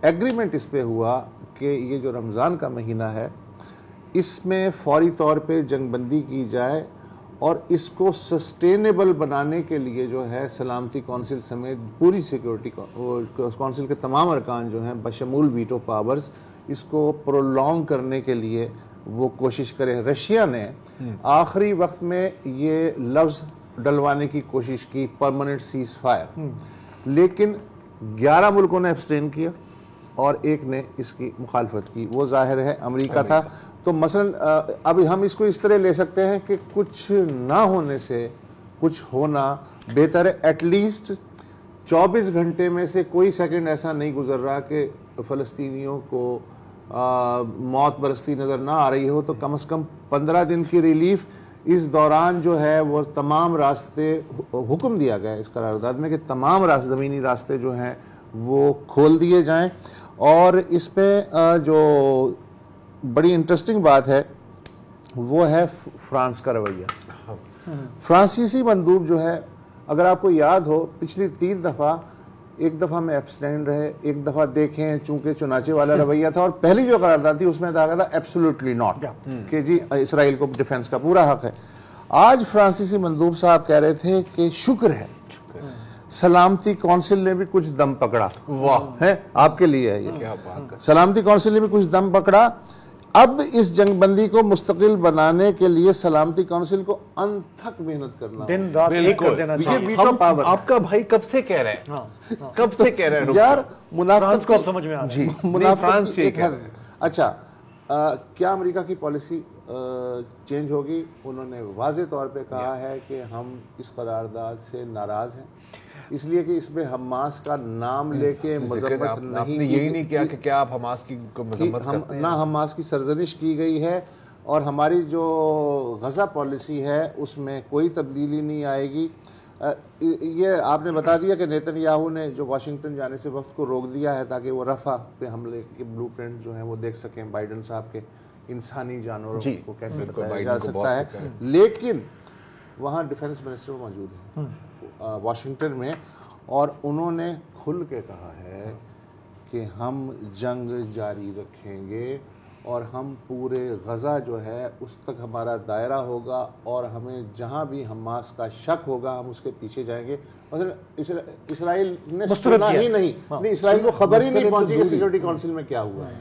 Agreement इस पे हुआ कि ये जो रमज़ान का महीना है इसमें फौरी तौर पे जंगबंदी की जाए और इसको सस्टेनेबल बनाने के लिए जो है सलामती कौंसिल समेत पूरी सिक्योरिटी कौंसिल के तमाम अरकान जो हैं बशमूल वीटो पावर्स इसको प्रोलॉन्ग करने के लिए वो कोशिश करें। रशिया ने आखिरी वक्त में ये लफ्ज़ डलवाने की कोशिश की परमानेंट सीज फायर, लेकिन 11 मुल्कों ने एब्सटेन किया और एक ने इसकी मुखालफत की, वो जाहिर है अमेरिका था। तो मसलन अभी हम इसको इस तरह ले सकते हैं कि कुछ ना होने से कुछ होना बेहतर है। एटलीस्ट 24 घंटे में से कोई सेकंड ऐसा नहीं गुजर रहा कि फ़लस्तीनियों को मौत बरसती नज़र ना आ रही हो, तो कम से कम 15 दिन की रिलीफ इस दौरान जो है वो तमाम रास्ते, हुक्म दिया गया है इस करारदाद में कि तमाम ज़मीनी रास्ते जो हैं वो खोल दिए जाएं। और इसमें जो बड़ी इंटरेस्टिंग बात है वो है फ्रांस का रवैया। फ्रांसीसी मंदूब जो है, अगर आपको याद हो, पिछली 3 दफ़ा, एक दफ़ा में एब्सटेंड रहे, एक दफ़ा देखें चूंकि चुनाचे वाला रवैया था, और पहली जो करारदाद थी उसमें कहा था एब्सोल्युटली नॉट कि जी इसराइल को डिफेंस का पूरा हक है। आज फ्रांसीसी मंदूब साहब कह रहे थे कि शुक्र है सलामती कौंसिल ने भी कुछ दम पकड़ा। वाह, है आपके लिए है ये, क्या बात है। सलामती कौंसिल ने भी कुछ दम पकड़ा। अब इस जंगबंदी को मुस्तकिल बनाने के लिए सलामती कौंसिल को अनथक मेहनत करना, दिन रात एक कर देना चाहिए। आपका भाई कब से कह रहे हैं, कब से कह रहे हैं यार, मुनाफिक को समझ में आ रहा है। जी, फ्रांस ये कह रहे हैं। अच्छा, क्या अमेरिका की पॉलिसी चेंज होगी? उन्होंने वाज़े तौर पे कहा है कि हम इस करारदाद से नाराज हैं, इसलिए कि इसमें हमास का नाम लेके मजम्मत नहीं, यही नहीं किया कि क्या आप हमास की मजम्मत करते हैं? ना हमास की सरजनिश की गई है, और हमारी जो गज़ा पॉलिसी है उसमें कोई तब्दीली नहीं आएगी। ये आपने बता दिया कि नेतन्याहू ने जो वाशिंगटन जाने से वक्त को रोक दिया है ताकि वो रफ़ा पे हमले के ब्लूप्रिंट जो हैं वो देख सकें, बाइडन साहब के इंसानी जानवरों को कैसे बचाया जा सकता है। लेकिन वहाँ डिफेंस मिनिस्टर मौजूद हैं वाशिंगटन में, और उन्होंने खुल के कहा है कि हम जंग जारी रखेंगे और हम पूरे गज़ा जो है उस तक हमारा दायरा होगा, और हमें जहाँ भी हमास का शक होगा हम उसके पीछे जाएंगे। मतलब इसराइल ने सुना ही नहीं, इसराइल को खबर ही नहीं पहुंची कि सिक्योरिटी काउंसिल में क्या हुआ है।